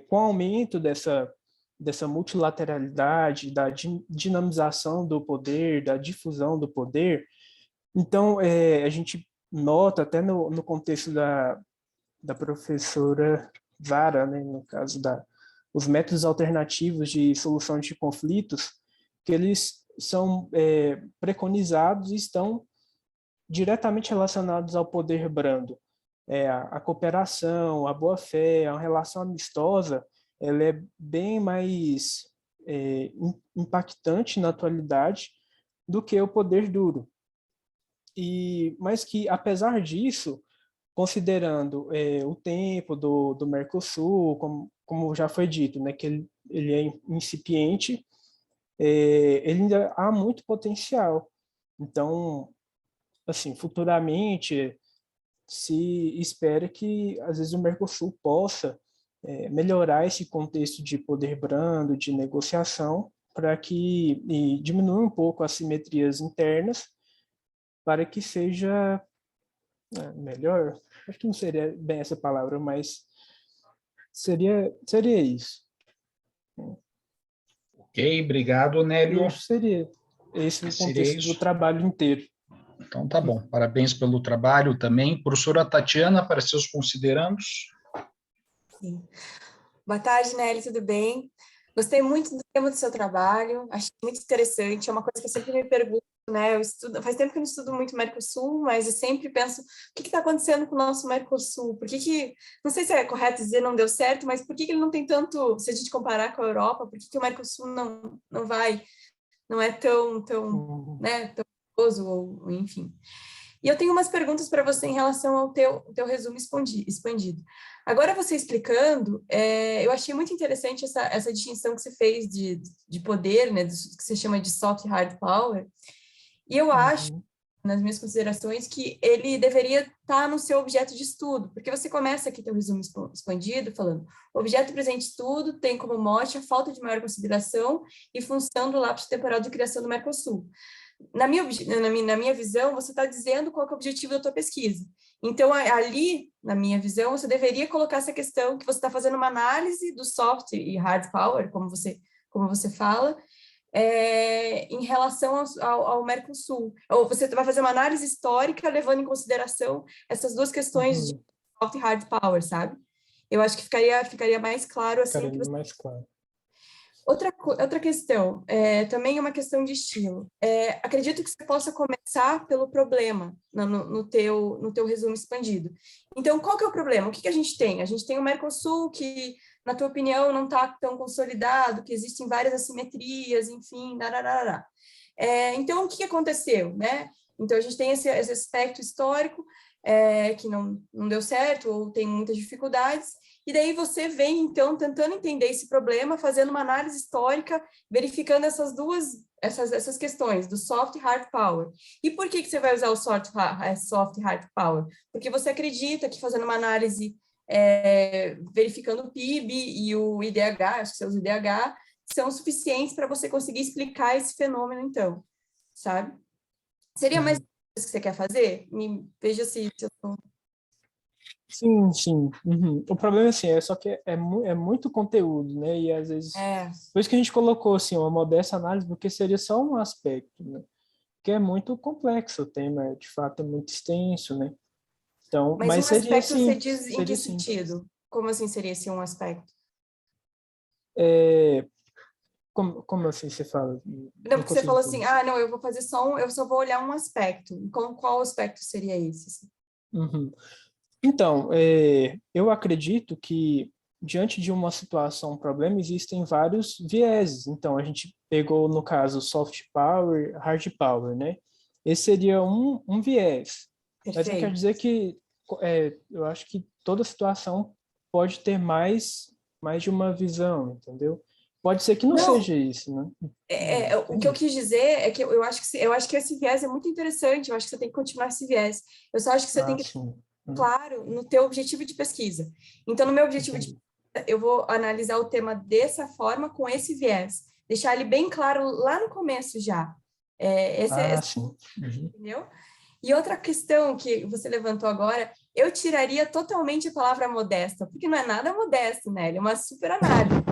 com o aumento dessa multilateralidade, da dinamização do poder, da difusão do poder, então a gente nota até no contexto da professora Zara, né, no caso os métodos alternativos de solução de conflitos, que eles são preconizados e estão diretamente relacionados ao poder brando. A cooperação, a boa-fé, a relação amistosa, ela é bem mais impactante na atualidade do que o poder duro. Mas que, apesar disso, considerando o tempo do Mercosul, como já foi dito, né, que ele é incipiente, ele ainda há muito potencial. Então, assim, futuramente, se espera que, às vezes, o Mercosul possa melhorar esse contexto de poder brando, de negociação, para que diminua um pouco as simetrias internas, para que seja melhor. Acho que não seria bem essa palavra, mas seria isso. Ok, obrigado, Nélio. Seria esse o contexto do isso. trabalho inteiro. Então, tá bom. Parabéns pelo trabalho também. Professora Tatiana, para seus considerandos. Sim. Boa tarde, Nelly, tudo bem? Gostei muito do tema do seu trabalho, achei muito interessante, é uma coisa que eu sempre me pergunto, né? Faz tempo que eu não estudo muito Mercosul, mas eu sempre penso, o que está acontecendo com o nosso Mercosul? Por que, não sei se é correto dizer não deu certo, mas por que ele não tem tanto, se a gente comparar com a Europa, por que o Mercosul não é tão, né, tão famoso, ou enfim. E eu tenho umas perguntas para você em relação ao teu resumo expandido. Agora, você explicando, eu achei muito interessante essa distinção que você fez de poder, né, que você chama de soft e hard power, e eu acho, nas minhas considerações, que ele deveria estar no seu objeto de estudo, porque você começa aqui teu resumo expandido falando, o objeto presente de estudo tem como mote a falta de maior consideração e função do lapso temporal de criação do Mercosul. Na minha visão, você está dizendo qual que é o objetivo da tua pesquisa. Então, ali, na minha visão, você deveria colocar essa questão que você está fazendo uma análise do soft e hard power, como você fala, em relação ao Mercosul. Ou você vai fazer uma análise histórica levando em consideração essas duas questões de soft e hard power, sabe? Eu acho que ficaria mais claro assim. Ficaria mais claro. Outra questão, também é uma questão de estilo. Acredito que você possa começar pelo problema no teu resumo expandido. Então, qual que é o problema? O que a gente tem? A gente tem o Mercosul, que, na tua opinião, não está tão consolidado, que existem várias assimetrias, enfim, dararara. Então, o que aconteceu, né? Então, a gente tem esse aspecto histórico, que não deu certo, ou tem muitas dificuldades, e daí você vem, então, tentando entender esse problema, fazendo uma análise histórica, verificando essas questões do soft e hard power. E por que você vai usar o soft e hard power? Porque você acredita que fazendo uma análise, verificando o PIB e o IDH, acho que seus IDH, são suficientes para você conseguir explicar esse fenômeno, então, sabe? Seria mais isso que você quer fazer? Veja se eu estou... Sim, sim. O problema, assim, só que é muito conteúdo, né? E, às vezes, por isso que a gente colocou, assim, uma modesta análise, porque seria só um aspecto, né? Porque é muito complexo o tema, de fato, é muito extenso, né? Então, Mas um seria, aspecto sim, você diz em que sentido? Como assim seria esse um aspecto? Como assim você fala? Não, porque você falou assim, não, eu vou fazer eu só vou olhar um aspecto. Qual aspecto seria esse? Então, eu acredito que, diante de uma situação, um problema, existem vários vieses. Então, a gente pegou, no caso, soft power, hard power, né? Esse seria um viés. Perfeito. Mas não quer dizer que, eu acho que toda situação pode ter mais de uma visão, entendeu? Pode ser que não seja isso, né? O que eu quis dizer é que eu acho que esse viés é muito interessante, eu acho que você tem que continuar esse viés. Eu só acho que você tem que claro no teu objetivo de pesquisa. Então, no meu objetivo de pesquisa, eu vou analisar o tema dessa forma, com esse viés. Deixar ele bem claro lá no começo já. Sim. Entendeu? E outra questão que você levantou agora, eu tiraria totalmente a palavra modesta, porque não é nada modesto, né? Ele é uma super análise.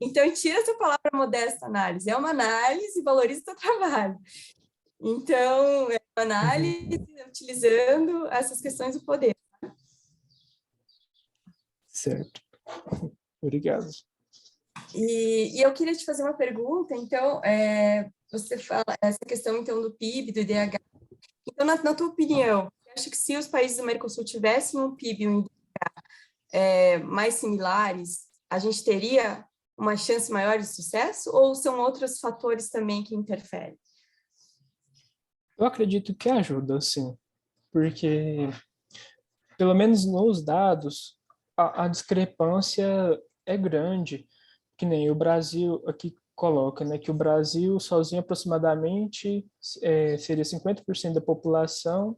Então, tira essa palavra modesta análise. É uma análise, valoriza o seu trabalho. Então, é uma análise utilizando essas questões do poder. Certo. Obrigado. E eu queria te fazer uma pergunta, então, você fala essa questão, então, do PIB, do IDH. Então, na tua opinião, você acha que se os países do Mercosul tivessem um PIB e um IDH mais similares, a gente teria uma chance maior de sucesso, ou são outros fatores também que interferem? Eu acredito que ajuda, sim, porque, pelo menos nos dados, a discrepância é grande, que nem o Brasil aqui coloca, né, que o Brasil sozinho aproximadamente seria 50% da população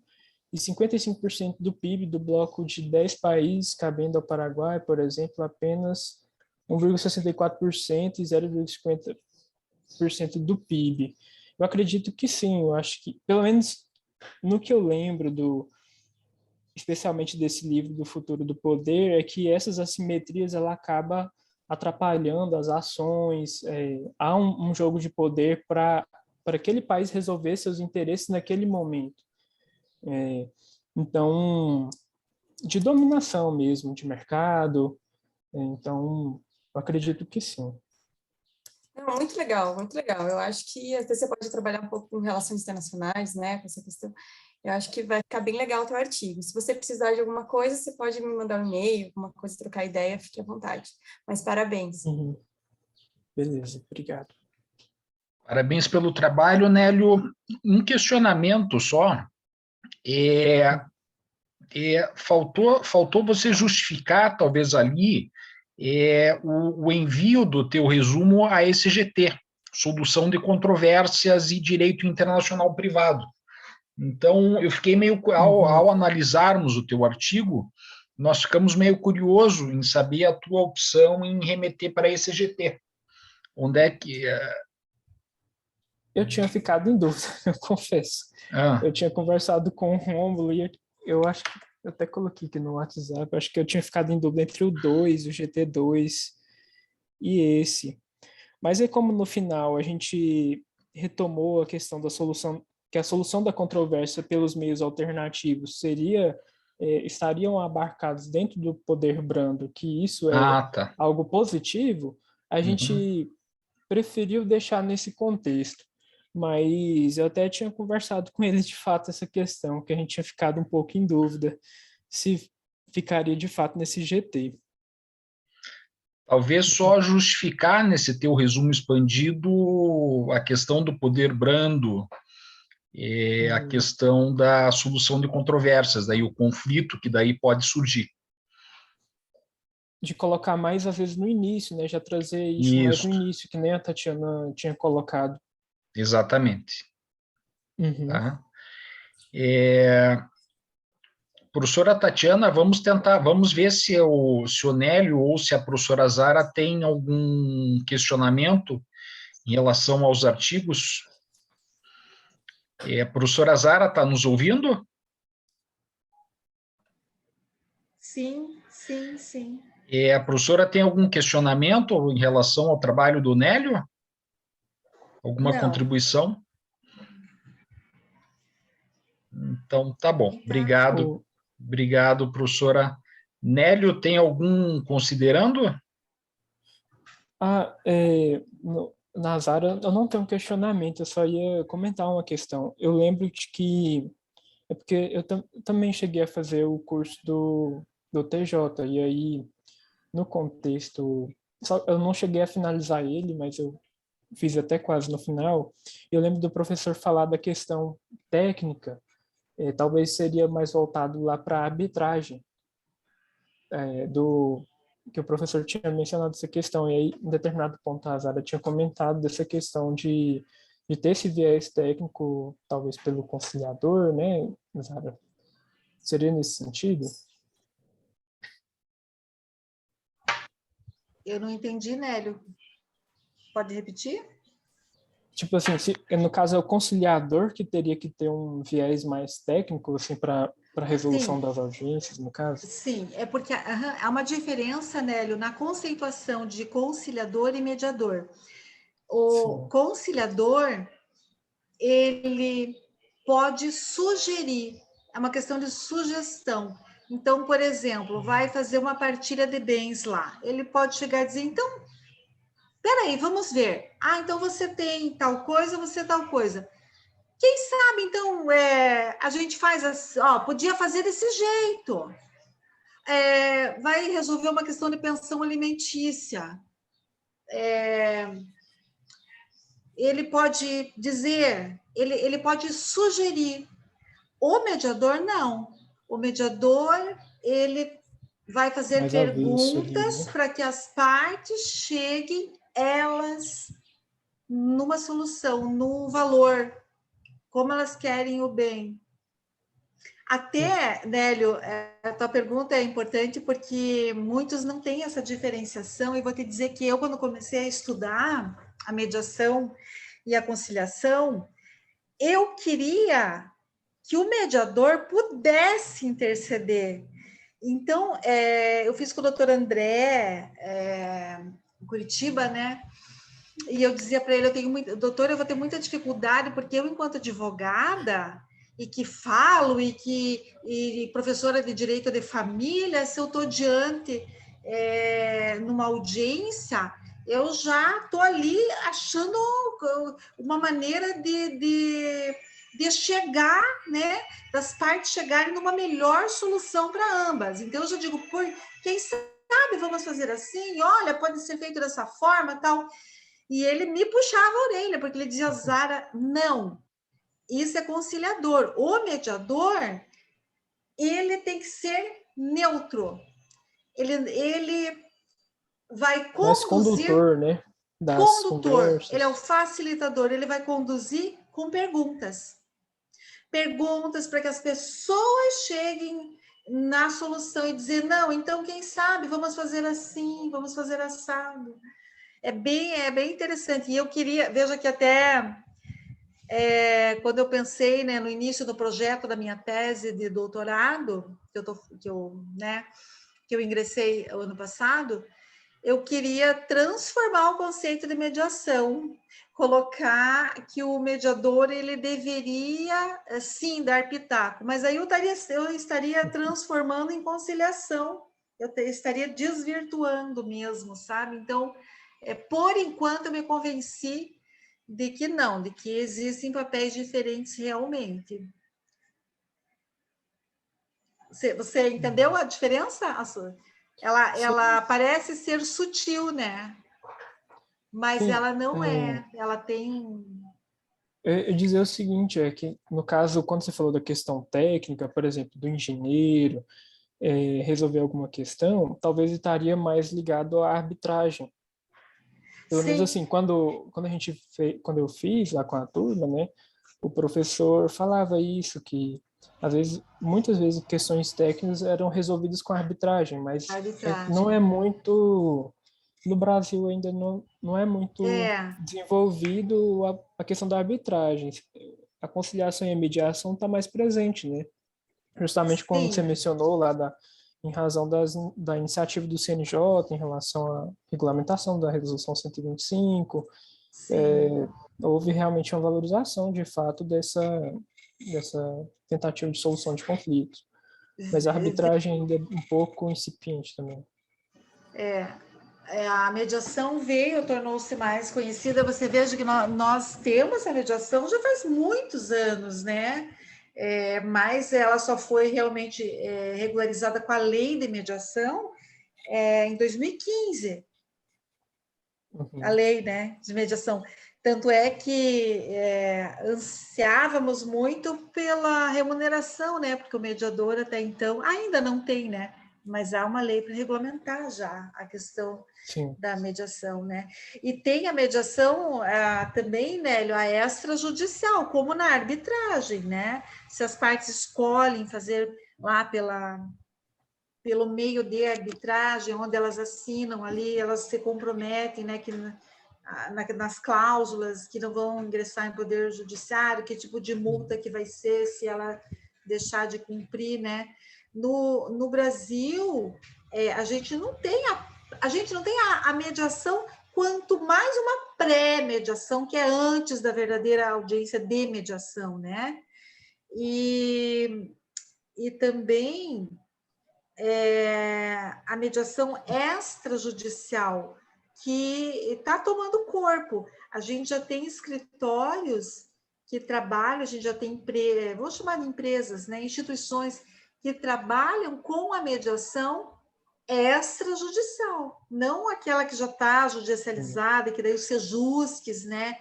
e 55% do PIB do bloco de 10 países, cabendo ao Paraguai, por exemplo, apenas 1,64% e 0,50% do PIB. Eu acredito que sim, eu acho que, pelo menos no que eu lembro especialmente desse livro do Futuro do Poder, é que essas assimetrias ela acaba atrapalhando as ações, há um jogo de poder para aquele país resolver seus interesses naquele momento. Então, de dominação mesmo, de mercado, então, eu acredito que sim. Não, muito legal, muito legal. Eu acho que até você pode trabalhar um pouco com relações internacionais, né, com essa questão. Eu acho que vai ficar bem legal o teu artigo. Se você precisar de alguma coisa, você pode me mandar um e-mail, alguma coisa, trocar ideia, fique à vontade. Mas parabéns. Beleza, obrigado. Parabéns pelo trabalho, Nélio. Um questionamento só. Faltou você justificar, talvez ali, o envio do teu resumo à SGT, Solução de Controvérsias e Direito Internacional Privado. Então, eu fiquei meio, ao analisarmos o teu artigo, nós ficamos meio curiosos em saber a tua opção em remeter para a SGT. Onde é que... Eu tinha ficado em dúvida, eu confesso. Eu tinha conversado com o Rômulo e eu acho que eu até coloquei aqui no WhatsApp, eu acho que eu tinha ficado em dúvida entre o 2, o GT2 e esse. Mas aí como no final a gente retomou a questão da solução, que a solução da controvérsia pelos meios alternativos estariam abarcados dentro do poder brando, que isso é Tá. algo positivo, a Uhum. gente preferiu deixar nesse contexto. Mas eu até tinha conversado com ele de fato essa questão, que a gente tinha ficado um pouco em dúvida se ficaria de fato nesse GT. Talvez só justificar nesse teu resumo expandido a questão do poder brando, a questão da solução de controvérsias, daí o conflito que daí pode surgir. De colocar mais, às vezes, no início, né? Já trazer isso mais Isso, no início, que nem a Tatiana tinha colocado. exatamente. Uhum. Tá? Professora Tatiana, vamos ver se o Nélio ou se a professora Zara tem algum questionamento em relação aos artigos. A professora Zara está nos ouvindo? Sim, sim, sim. A professora tem algum questionamento em relação ao trabalho do Nélio? Alguma Não. contribuição? Então, tá bom. Então, Obrigado. Obrigado, professora. Nélio, tem algum considerando? Na Zara, eu não tenho um questionamento, eu só ia comentar uma questão. Eu lembro de que é porque eu também cheguei a fazer o curso do TJ, e aí, no contexto, eu não cheguei a finalizar ele, mas eu fiz até quase no final. Eu lembro do professor falar da questão técnica, talvez seria mais voltado lá para a arbitragem, que o professor tinha mencionado essa questão, e aí, em determinado ponto, a Zara tinha comentado dessa questão de ter esse viés técnico, talvez pelo conciliador, né, Zara? Seria nesse sentido? eu não entendi, Nélio. Pode repetir? Tipo assim, no caso é o conciliador que teria que ter um viés mais técnico, assim, para resolução Sim, das audiências, no caso? sim. É porque há uma diferença, Nélio, na conceituação de conciliador e mediador. O Sim. conciliador, ele pode sugerir, é uma questão de sugestão. Então, por exemplo, vai fazer uma partilha de bens lá. Ele pode chegar e dizer, então, peraí, vamos ver. Ah, então você tem tal coisa, você tal coisa. Quem sabe, então, a gente faz assim, ó, podia fazer desse jeito. Vai resolver uma questão de pensão alimentícia. Ele pode dizer, ele pode sugerir. O mediador, não. O mediador, ele vai fazer Mais avesso ali, perguntas né? para que as partes cheguem, elas, numa solução, no valor, como elas querem o bem. Até, Nélio, a tua pergunta é importante porque muitos não têm essa diferenciação, e vou te dizer que eu, quando comecei a estudar a mediação e a conciliação, eu queria que o mediador pudesse interceder. Então, eu fiz com o doutor André, em Curitiba, né? E eu dizia para ele, doutor, eu vou ter muita dificuldade, porque eu, enquanto advogada, e que falo, e professora de direito de família, se eu estou diante numa audiência, eu já estou ali achando uma maneira de chegar, né, das partes chegarem numa melhor solução para ambas. Então, eu já digo, quem sabe vamos fazer assim? Olha, pode ser feito dessa forma, tal. E ele me puxava a orelha, porque ele dizia, Zara, não, isso é conciliador. O mediador, ele tem que ser neutro. Ele vai Mais conduzir, condutor, né? Das condutor, ele é o conversas. facilitador, ele vai conduzir com perguntas. Perguntas para que as pessoas cheguem na solução e dizer, não, então quem sabe, vamos fazer assim, vamos fazer assado. É bem interessante. E eu queria, veja que até quando eu pensei, né, no início do projeto da minha tese de doutorado, que eu ingressei ano passado, eu queria transformar o conceito de mediação, colocar que o mediador ele deveria sim dar pitaco, mas aí eu estaria transformando em conciliação, estaria desvirtuando mesmo, sabe? Então, por enquanto eu me convenci de que não, de que existem papéis diferentes realmente. Você entendeu a diferença, Assur? Ela parece ser sutil, né? Mas Sim, ela não é. Ela tem. eu dizer o seguinte, é que, no caso, quando você falou da questão técnica, por exemplo, do engenheiro, resolver alguma questão, talvez ele estaria mais ligado à arbitragem. Pelo menos Sim, assim, quando eu fiz lá com a turma, né, o professor falava isso, que às vezes, muitas vezes questões técnicas eram resolvidas com arbitragem, mas não arbitragem. é muito, no Brasil ainda não é muito É, desenvolvido a questão da arbitragem. A conciliação e a mediação está mais presente, né? Justamente como você sim, mencionou lá em razão da iniciativa do CNJ em relação à regulamentação da Resolução 125, sim. houve realmente uma valorização, de fato, dessa tentativa de solução de conflitos. Mas a arbitragem ainda é um pouco incipiente também. A mediação veio, tornou-se mais conhecida. Você veja que nós temos a mediação já faz muitos anos, né? Mas ela só foi realmente regularizada com a lei de mediação em 2015, a Uhum. lei, né, de mediação. Tanto é que ansiávamos muito pela remuneração, né? Porque o mediador até então ainda não tem, né? Mas há uma lei para regulamentar já a questão Sim. da mediação, né? E tem a mediação também, Nélio, a extrajudicial, como na arbitragem, né? Se as partes escolhem fazer lá pelo meio de arbitragem, onde elas assinam ali, elas se comprometem, né, que nas cláusulas que não vão ingressar em poder judiciário, que tipo de multa que vai ser se ela deixar de cumprir, né? No Brasil, a gente não tem a mediação, quanto mais uma pré-mediação, que é antes da verdadeira audiência de mediação, né? E também a mediação extrajudicial, que está tomando corpo. A gente já tem escritórios que trabalham, a gente já tem, vou chamar de empresas, né, instituições que trabalham com a mediação extrajudicial, não aquela que já está judicializada, que daí os sejusques, né,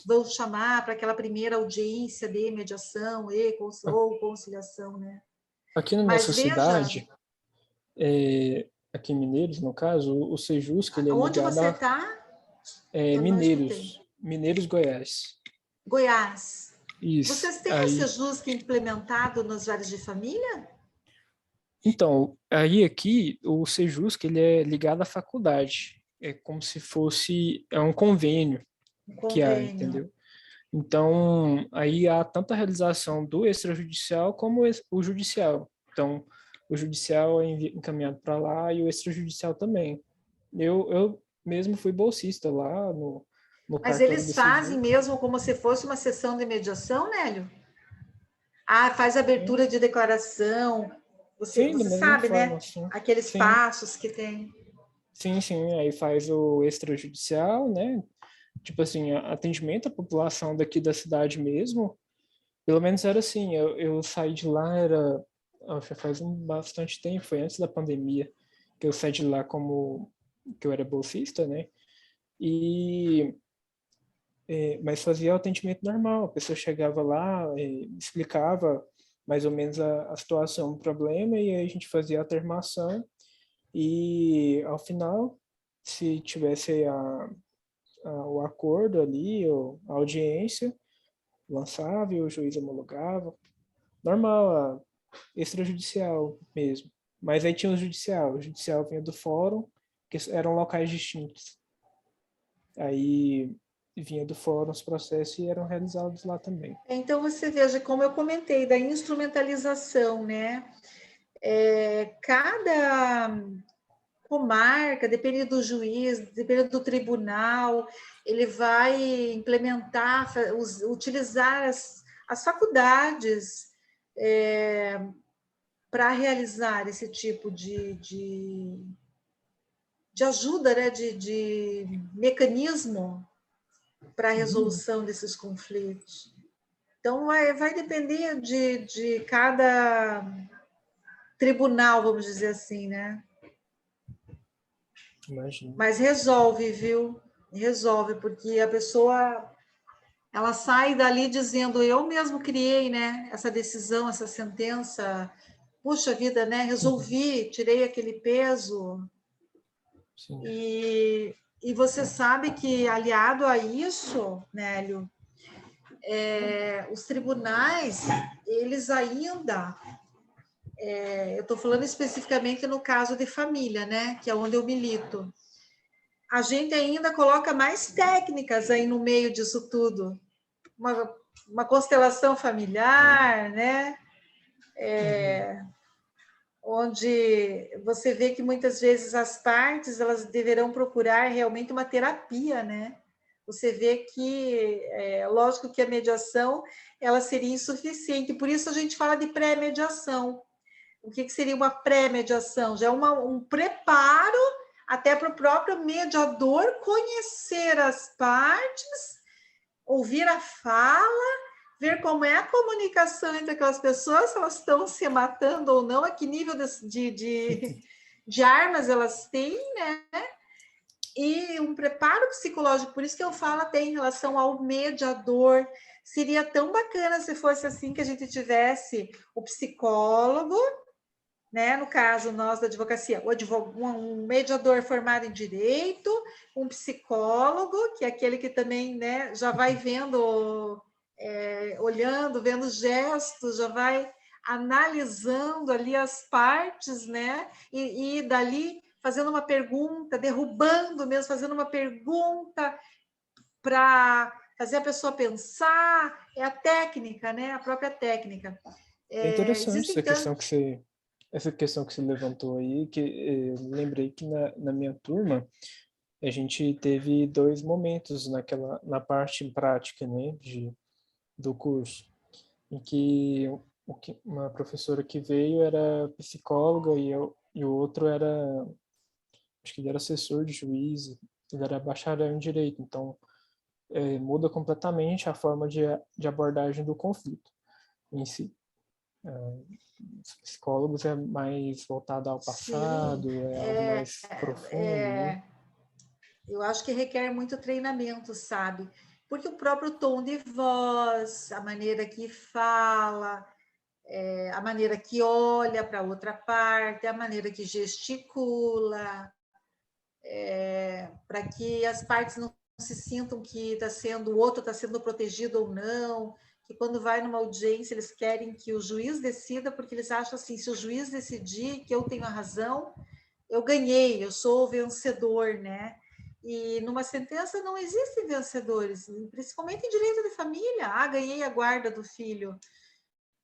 vão chamar para aquela primeira audiência de mediação ou conciliação, né? Aqui na nossa Mas veja, cidade, aqui em Mineiros, no caso, o Sejusc, ele é onde ligado você a está? Eu não escutei. Mineiros, Goiás. Goiás. Isso. Vocês têm o Aí, Sejusc implementado nos vários de família? então, aí aqui, o Sejusc, ele é ligado à faculdade. É como se fosse, é um convênio Um que há, convênio. entendeu? Então, aí há tanto a realização do extrajudicial como o judicial. Então, o judicial é encaminhado para lá e o extrajudicial também. Eu mesmo fui bolsista lá no Mas cartório do eles fazem Sejusc. mesmo como se fosse uma sessão de mediação, Nélio? Faz Sim, abertura de declaração. sim, da Você mesma sabe, né? forma, sim. Aqueles Sim, passos que tem. sim, sim. Aí faz o extrajudicial, né? Tipo assim, atendimento à população daqui da cidade mesmo. Pelo menos era assim, eu saí de lá, já faz bastante tempo, foi antes da pandemia, que eu saí de lá que eu era bolsista, né? E, mas fazia o atendimento normal, a pessoa chegava lá, explicava mais ou menos a situação do problema, e aí a gente fazia a termação, e ao final, se tivesse o acordo ali, ou a audiência, lançava e o juiz homologava. Normal, extrajudicial mesmo. Mas aí tinha o judicial vinha do fórum, que eram locais distintos. Aí vinha do fórum os processos e eram realizados lá também. Então, você veja, como eu comentei, da instrumentalização, né? comarca, depende do juiz, depende do tribunal, ele vai implementar, utilizar as faculdades para realizar esse tipo de ajuda, né, de mecanismo para a resolução desses conflitos. Então, vai depender de cada tribunal, vamos dizer assim, né? Imagino. Mas resolve, viu? Resolve, porque a pessoa, ela sai dali dizendo, eu mesmo criei, né, essa decisão, essa sentença, puxa vida, né, resolvi, tirei aquele peso. Sim. E você sabe que, aliado a isso, Nélio, os tribunais, eles ainda, eu estou falando especificamente no caso de família, né, que é onde eu milito, a gente ainda coloca mais técnicas aí no meio disso tudo, uma constelação familiar, né, onde você vê que muitas vezes as partes, elas deverão procurar realmente uma terapia, né? Você vê que, lógico que a mediação, ela seria insuficiente, por isso a gente fala de pré-mediação. O que seria uma pré-mediação? Já é um preparo até para o próprio mediador conhecer as partes, ouvir a fala, ver como é a comunicação entre aquelas pessoas, se elas estão se matando ou não, a que nível de armas elas têm, né? E um preparo psicológico, por isso que eu falo até em relação ao mediador. Seria tão bacana se fosse assim, que a gente tivesse o psicólogo, né? No caso, nós da advocacia, um mediador formado em direito, um psicólogo, que é aquele que também, né, já vai vendo, olhando, vendo gestos, já vai analisando ali as partes, né? E dali fazendo uma pergunta, derrubando mesmo, fazendo uma pergunta para fazer a pessoa pensar, é a técnica, né? A própria técnica. É interessante Existem essa questão que você levantou aí, que eu lembrei que na minha turma a gente teve 2 momentos na parte prática, né, do curso, em que uma professora que veio era psicóloga e o outro acho que ele era assessor de juiz, ele era bacharel em direito, então muda completamente a forma de abordagem do conflito em si. Os psicólogos é mais voltado ao passado, algo mais profundo, né? Eu acho que requer muito treinamento, sabe? Porque o próprio tom de voz, a maneira que fala, a maneira que olha para outra parte, a maneira que gesticula, para que as partes não se sintam que o outro está sendo protegido ou não, que quando vai numa audiência eles querem que o juiz decida, porque eles acham assim, se o juiz decidir que eu tenho a razão, eu ganhei, eu sou o vencedor, né? E numa sentença não existem vencedores, principalmente em direito de família. Ah, ganhei a guarda do filho.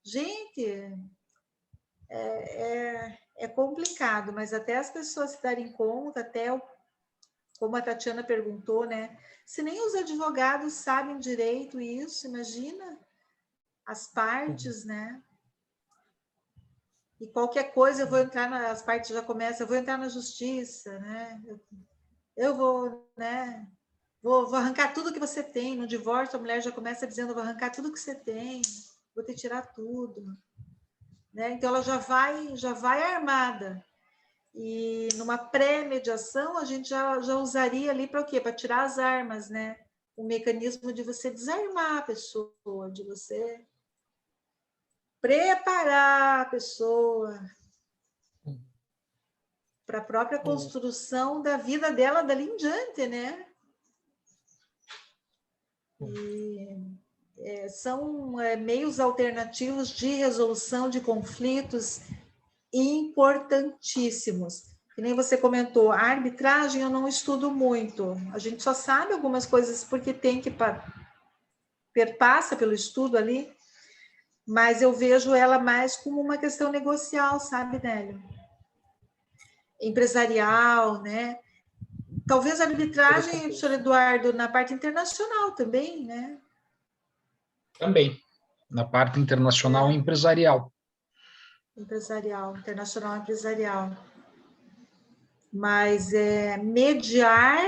Gente, é complicado, mas até as pessoas se darem conta, como a Tatiana perguntou, né? Se nem os advogados sabem direito isso, imagina as partes, né? E qualquer coisa eu vou entrar as partes já começam, eu vou entrar na justiça, né? Eu vou, né? Vou arrancar tudo que você tem. No divórcio, a mulher já começa dizendo: vou arrancar tudo que você tem, vou te tirar tudo. Né? Então, ela já vai armada. E numa pré-mediação, a gente já usaria ali para o quê? Para tirar as armas, né? O mecanismo de você desarmar a pessoa, de você preparar a pessoa para a própria construção da vida dela dali em diante, né? E são meios alternativos de resolução de conflitos importantíssimos. Que nem você comentou, a arbitragem eu não estudo muito. A gente só sabe algumas coisas porque tem que perpassa pelo estudo ali, mas eu vejo ela mais como uma questão negocial, sabe, Nélio? empresarial, né? Talvez a arbitragem, professor Eduardo, na parte internacional também, né? Também, na parte internacional e empresarial. Empresarial, internacional empresarial. Mas mediar...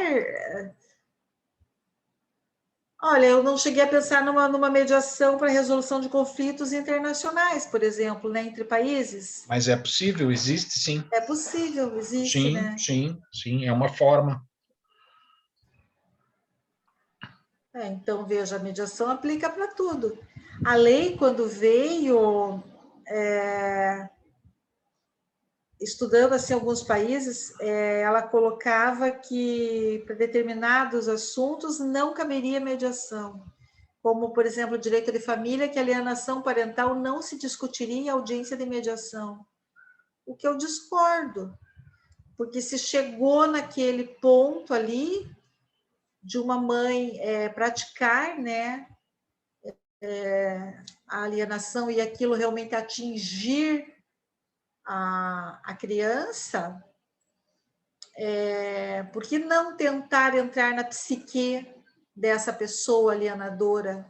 Olha, eu não cheguei a pensar numa mediação para resolução de conflitos internacionais, por exemplo, né, entre países. Mas é possível, existe sim. É possível, existe, Sim, né? sim, é uma forma. Então, veja, a mediação aplica para tudo. A lei, quando veio, estudando assim, alguns países, ela colocava que para determinados assuntos não caberia mediação. Como, por exemplo, o direito de família, que a alienação parental não se discutiria em audiência de mediação. O que eu discordo, porque se chegou naquele ponto ali de uma mãe praticar, né, a alienação e aquilo realmente atingir a criança, por que não tentar entrar na psique dessa pessoa alienadora?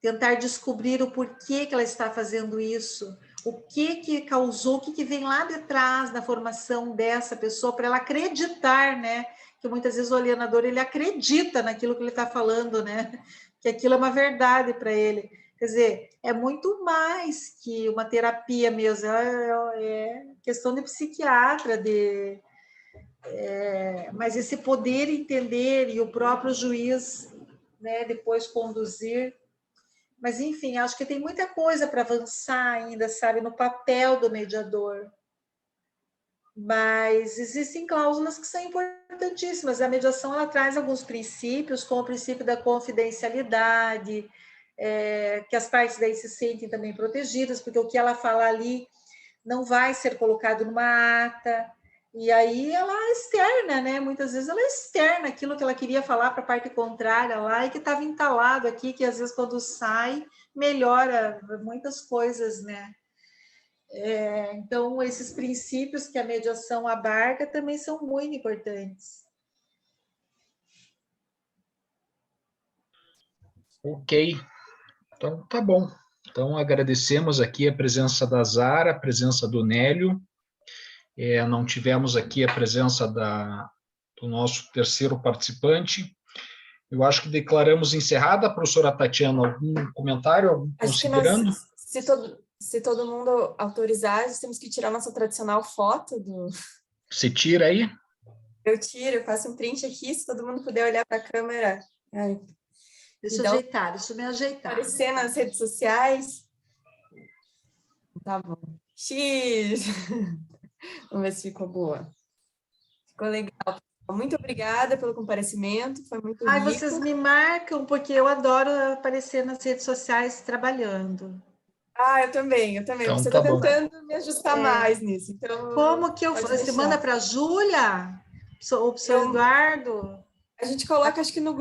Tentar descobrir o porquê que ela está fazendo isso, o que causou, o que vem lá de trás da formação dessa pessoa, para ela acreditar, né? Que muitas vezes o alienador, ele acredita naquilo que ele está falando, né? Que aquilo é uma verdade para ele. Quer dizer, é muito mais que uma terapia mesmo, é questão de psiquiatra, mas esse poder entender e o próprio juiz, né, depois conduzir. Mas, enfim, acho que tem muita coisa para avançar ainda, sabe, no papel do mediador. Mas existem cláusulas que são importantíssimas. A mediação, ela traz alguns princípios, como o princípio da confidencialidade, que as partes daí se sentem também protegidas, porque o que ela fala ali não vai ser colocado numa ata, e aí ela externa, né? Muitas vezes ela externa aquilo que ela queria falar para a parte contrária lá e que estava entalado aqui, que às vezes quando sai melhora muitas coisas, né? Então, esses princípios que a mediação abarca também são muito importantes. Ok, então tá bom. Então agradecemos aqui a presença da Zara, a presença do Nélio. Não tivemos aqui a presença do nosso terceiro participante. Eu acho que declaramos encerrada. Professora Tatiana, algum comentário, algum Acho que considerando? se todo mundo autorizar, nós temos que tirar nossa tradicional foto do... Você tira aí? Eu tiro, eu faço um print aqui, se todo mundo puder olhar para a câmera. Deixa eu ajeitar, deixa eu me ajeitar. Aparecer nas redes sociais. Tá bom. X! Vamos ver se ficou boa. Ficou legal. Muito obrigada pelo comparecimento, foi muito rico. Vocês me marcam, porque eu adoro aparecer nas redes sociais trabalhando. Eu também. Então, Você tá está bom. tentando me ajustar mais nisso. Então, como que eu faço? Você manda para a Júlia? Ou para o Eduardo? A gente coloca, acho que no grupo.